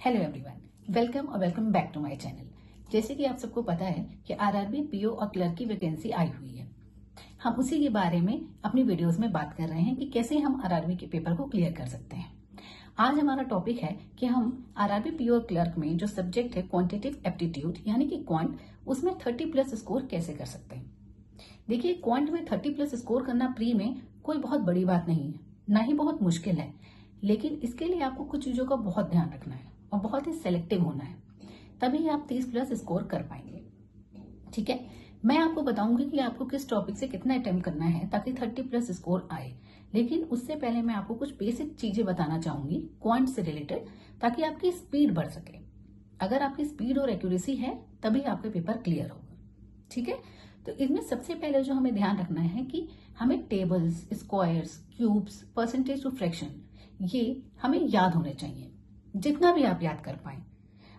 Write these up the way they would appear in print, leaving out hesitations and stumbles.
Hello everyone, welcome और welcome back to my channel. जैसे कि आप सबको पता है कि आरआरबी पीओ और क्लर्क की वैकेंसी आई हुई है। हम उसी के बारे में अपनी वीडियोस में बात कर रहे हैं कि कैसे हम आरआरबी के पेपर को क्लियर कर सकते हैं। आज हमारा टॉपिक है कि हम आरआरबी पीओ और क्लर्क में जो सब्जेक्ट है क्वांटिटेटिव एप्टीट्यूड यानी कि क्वांट, उसमें 30+ स्कोर कैसे कर सकते हैं। देखिए, क्वांट में 30+ स्कोर करना प्री में कोई बहुत बड़ी बात नहीं है, ना ही बहुत मुश्किल है, लेकिन इसके लिए आपको कुछ चीजों का बहुत ध्यान रखना है और बहुत ही सेलेक्टिव होना है, तभी आप 30+ स्कोर कर पाएंगे। ठीक है, मैं आपको बताऊंगी कि आपको किस टॉपिक से कितना अटेम्प्ट करना है ताकि 30+ स्कोर आए। लेकिन उससे पहले मैं आपको कुछ बेसिक चीजें बताना चाहूंगी क्वांट से रिलेटेड, ताकि आपकी स्पीड बढ़ सके। अगर आपकी स्पीड और एक्यूरेसी है तभी आपका पेपर क्लियर होगा। ठीक है, तो इसमें सबसे पहले जो हमें ध्यान रखना है कि हमें tables, squares, cubes, percentage to fraction, ये हमें याद होने चाहिए, जितना भी आप याद कर पाए।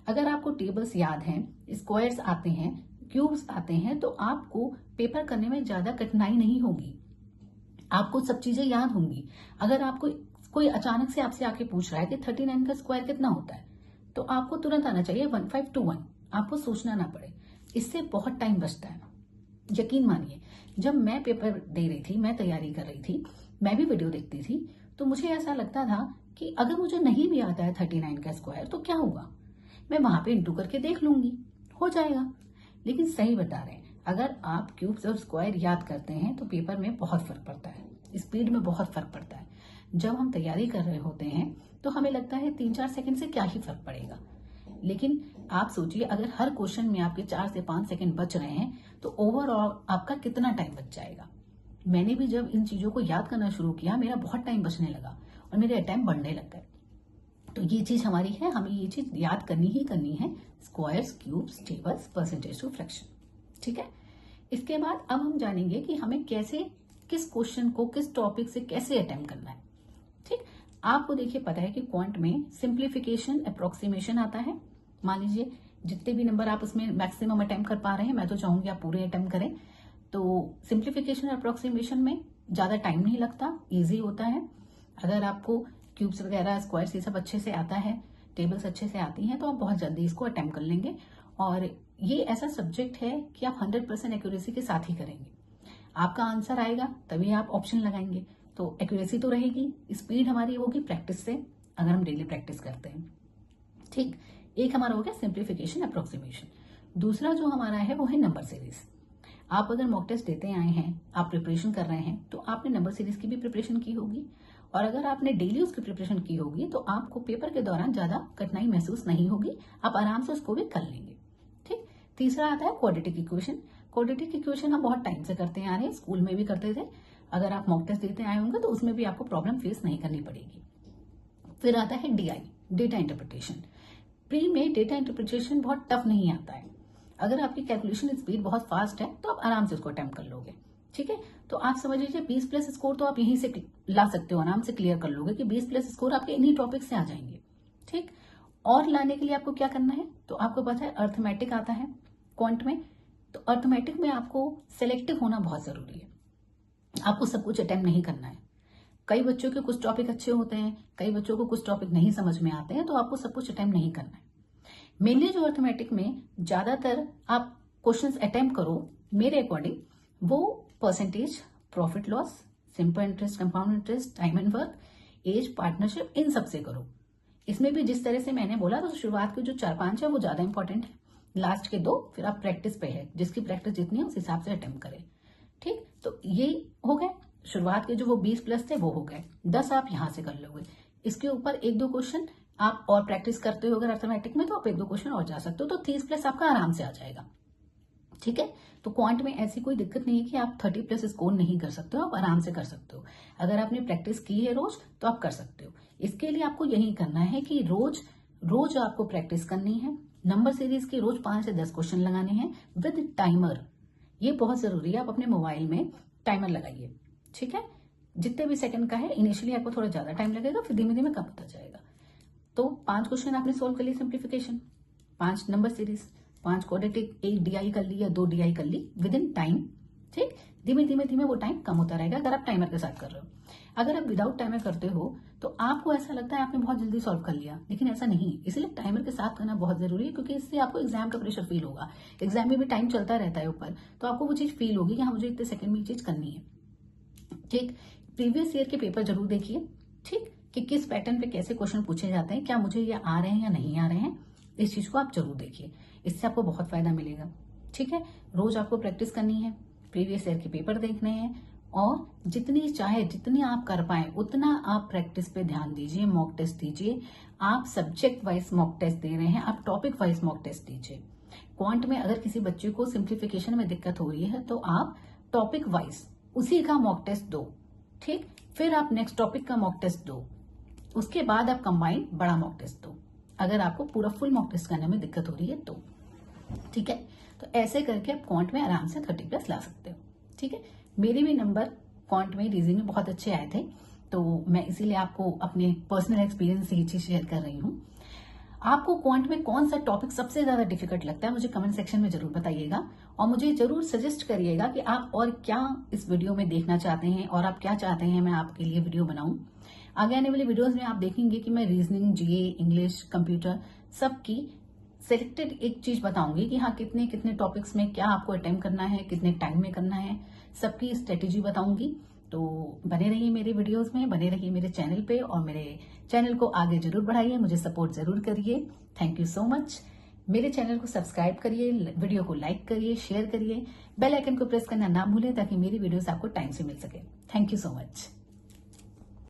अगर आपको टेबल्स याद हैं, स्क्वायर्स आते हैं, क्यूब्स आते हैं, तो आपको पेपर करने में ज्यादा कठिनाई नहीं होगी, आपको सब चीजें याद होंगी। अगर आपको कोई अचानक से आपसे आके पूछ रहा है कि 39 का स्क्वायर कितना होता है, तो आपको तुरंत आना चाहिए 1521, आपको सोचना ना पड़े। इससे बहुत टाइम बचता है। यकीन मानिए, जब मैं पेपर दे रही थी, मैं तैयारी कर रही थी, मैं भी वीडियो देखती थी, तो मुझे ऐसा लगता था कि अगर मुझे नहीं भी आता है 39 का स्क्वायर तो क्या हुआ, मैं वहां पे इंटू करके देख लूंगी, हो जाएगा। लेकिन सही बता रहे हैं, अगर आप क्यूब्स और स्क्वायर याद करते हैं तो पेपर में बहुत फर्क पड़ता है, स्पीड में बहुत फर्क पड़ता है। जब हम तैयारी कर रहे होते हैं तो हमें लगता है 3-4 सेकंड से क्या ही फर्क पड़ेगा, लेकिन आप सोचिए अगर हर क्वेश्चन में आपके 4 से 5 सेकंड बच रहे हैं तो ओवरऑल आपका कितना टाइम बच जाएगा। मैंने भी जब इन चीजों को याद करना शुरू किया, मेरा बहुत टाइम बचने लगा और मेरे अटेम्प्ट बढ़ने लग गए। तो ये चीज हमारी है, हमें ये चीज याद करनी ही करनी है, squares, cubes, tables, percentage to fraction. ठीक है, इसके बाद अब हम जानेंगे कि हमें कैसे, किस क्वेश्चन को किस टॉपिक से कैसे अटेम्प्ट करना है। ठीक, आपको देखिए पता है कि क्वांट में सिंप्लीफिकेशन, अप्रोक्सीमेशन आता है। मान लीजिए जितने भी नंबर आप उसमें मैक्सिमम अटेम्प्ट कर पा रहे हैं, मैं तो चाहूंगी आप पूरे अटेम्प्ट करें। तो सिंप्लीफिकेशन अप्रोक्सीमेशन में ज्यादा टाइम नहीं लगता, इजी होता है। अगर आपको क्यूब्स वगैरह, स्क्वायर्स, ये सब अच्छे से आता है, टेबल्स अच्छे से आती हैं, तो आप बहुत जल्दी इसको अटेम्प्ट कर लेंगे। और ये ऐसा सब्जेक्ट है कि आप 100% एक्यूरेसी के साथ ही करेंगे। आपका आंसर आएगा तभी आप ऑप्शन लगाएंगे, तो एक्यूरेसी तो रहेगी, स्पीड हमारी होगी प्रैक्टिस से, अगर हम डेली प्रैक्टिस करते हैं। ठीक, एक हमारा हो गया सिंप्लीफिकेशन, अप्रोक्सीमेशन। दूसरा जो हमारा है वो है नंबर सीरीज। आप अगर मॉक टेस्ट देते आए हैं, आप प्रिपरेशन कर रहे हैं, तो आपने नंबर सीरीज की भी प्रिपरेशन की होगी, और अगर आपने डेली उसकी प्रिपरेशन की होगी तो आपको पेपर के दौरान ज्यादा कठिनाई महसूस नहीं होगी, आप आराम से उसको भी कर लेंगे। ठीक, तीसरा आता है क्वाड्रेटिक इक्वेशन। क्वाड्रेटिक इक्वेशन हम बहुत टाइम से करते आ रहे हैं, स्कूल में भी करते थे। अगर आप मॉक टेस्ट देते आए होंगे तो उसमें भी आपको प्रॉब्लम फेस नहीं करनी पड़ेगी। फिर आता है डीआई, डेटा इंटरप्रिटेशन। प्री में डेटा इंटरप्रिटेशन बहुत टफ नहीं आता है। अगर आपकी कैलकुलेशन स्पीड बहुत फास्ट है तो आप आराम से उसको अटेम्प्ट कर लोगे। ठीक है, तो आप समझ लीजिए 20+ स्कोर तो आप यहीं से ला सकते हो, आराम से क्लियर कर लोगे कि 20+ स्कोर आपके इन्हीं टॉपिक से आ जाएंगे। ठीक, और लाने के लिए आपको क्या करना है, तो आपको पता है अर्थमेटिक आता है क्वांट में, तो अर्थमेटिक में आपको सेलेक्टिव होना बहुत जरूरी है। आपको सब कुछ अटेम्प्ट नहीं करना है। कई बच्चों के कुछ टॉपिक अच्छे होते हैं, कई बच्चों को कुछ टॉपिक नहीं समझ में आते हैं, तो आपको सब कुछ अटेम्प्ट नहीं करना है। मेनली जो अर्थमेटिक में ज्यादातर आप क्वेश्चंस अटेम्प्ट करो, मेरे अकॉर्डिंग वो percentage, profit loss, simple interest, compound interest, time and work, age, partnership, इन सब से करो। इसमें भी जिस तरह से मैंने बोला, तो शुरुआत के जो 4-5 है वो ज्यादा इंपॉर्टेंट है, लास्ट के 2 फिर आप प्रैक्टिस पे है, जिसकी प्रैक्टिस जितनी है उस हिसाब से अटेम्प्ट करें। ठीक, तो ये हो गए शुरुआत के जो वो 20+ थे वो हो गए, 10 आप यहां से कर लोगे। इसके ऊपर 1-2 क्वेश्चन आप और प्रैक्टिस करते हो अगर अर्थमेटिक में, तो आप 1-2 क्वेश्चन और जा सकते हो, तो 30+ आपका आराम से आ जाएगा। ठीक है, तो क्वांट में ऐसी कोई दिक्कत नहीं है कि आप 30+ स्कोर नहीं कर सकते हो, आप आराम से कर सकते हो। अगर आपने प्रैक्टिस की है रोज तो आप कर सकते हो। इसके लिए आपको यही करना है कि रोज रोज आपको प्रैक्टिस करनी है। नंबर सीरीज के रोज 5 से 10 क्वेश्चन लगाने हैं विद टाइमर, ये बहुत जरूरी है। आप अपने मोबाइल में टाइमर लगाइए। ठीक है, जितने भी सेकंड का है, इनिशियली आपको थोड़ा ज्यादा टाइम लगेगा, फिर धीमे धीमे कम होता जाएगा। तो 5 क्वेश्चन आपने सोल्व कर लिए simplification, 5 number series, 5 quadratic, 1 DI कर ली या 2 डीआई कर ली विद इन टाइम, ठीक, धीमे धीमे धीमे वो टाइम कम होता रहेगा अगर आप टाइमर के साथ कर रहे हो। अगर आप विदाउट टाइमर करते हो तो आपको ऐसा लगता है आपने बहुत जल्दी सॉल्व कर लिया, लेकिन ऐसा नहीं। इसलिए टाइमर के साथ करना बहुत जरूरी है, क्योंकि इससे आपको एग्जाम का प्रेशर फील होगा। एग्जाम में भी टाइम चलता रहता है ऊपर, तो आपको वो चीज फील होगी कि हाँ मुझे इतने सेकंड में ये चीज करनी है। ठीक, प्रीवियस ईयर के पेपर जरूर देखिए, ठीक, कि किस पैटर्न पे कैसे क्वेश्चन पूछे जाते हैं, क्या मुझे ये आ रहे हैं या नहीं आ रहे हैं, इस चीज को आप जरूर देखिए। इससे आपको बहुत फायदा मिलेगा। ठीक है, रोज आपको प्रैक्टिस करनी है, प्रीवियस ईयर के पेपर देखने हैं, और जितनी चाहे जितनी आप कर पाए उतना आप प्रैक्टिस पे ध्यान दीजिए, मॉक टेस्ट दीजिए। आप सब्जेक्ट वाइज मॉक टेस्ट दे रहे हैं, आप टॉपिक वाइज मॉक टेस्ट दीजिए। क्वांट में अगर किसी बच्चे को सिंप्लीफिकेशन में दिक्कत हो रही है तो आप टॉपिक वाइज उसी का मॉक टेस्ट दो, ठीक, फिर आप नेक्स्ट टॉपिक का मॉक टेस्ट दो, उसके बाद आप कंबाइंड बड़ा मॉक टेस्ट दो, अगर आपको पूरा फुल मॉक टेस्ट करने में दिक्कत हो रही है तो। ठीक है, तो ऐसे करके आप क्वांट में आराम से 30+ ला सकते हो। ठीक है, मेरे भी नंबर क्वांट में रीजनिंग में बहुत अच्छे आए थे, तो मैं इसीलिए आपको अपने पर्सनल एक्सपीरियंस से ये चीज शेयर कर रही हूँ। आपको क्वांट में कौन सा टॉपिक सबसे ज्यादा डिफिकल्ट लगता है मुझे कमेंट सेक्शन में जरूर बताइएगा, और मुझे जरूर सजेस्ट करिएगा कि आप और क्या इस वीडियो में देखना चाहते हैं, और आप क्या चाहते हैं मैं आपके लिए वीडियो बनाऊं। आगे आने वाले वीडियोस में आप देखेंगे कि मैं रीजनिंग, जीए, इंग्लिश, कंप्यूटर सबकी सिलेक्टेड एक चीज बताऊंगी कि हाँ कितने कितने टॉपिक्स में क्या आपको अटेम्प्ट करना है, कितने टाइम में करना है, सबकी स्ट्रेटेजी बताऊंगी। तो बने रहिए मेरे वीडियोस में, बने रहिए मेरे चैनल पे, और मेरे चैनल को आगे जरूर बढ़ाइए, मुझे सपोर्ट जरूर करिए। Thank you so much. मेरे चैनल को सब्सक्राइब करिए, वीडियो को लाइक करिए, शेयर करिए, बेल आइकन को प्रेस करना ना भूलें ताकि मेरी वीडियोस आपको टाइम से मिल सके। Thank you so much.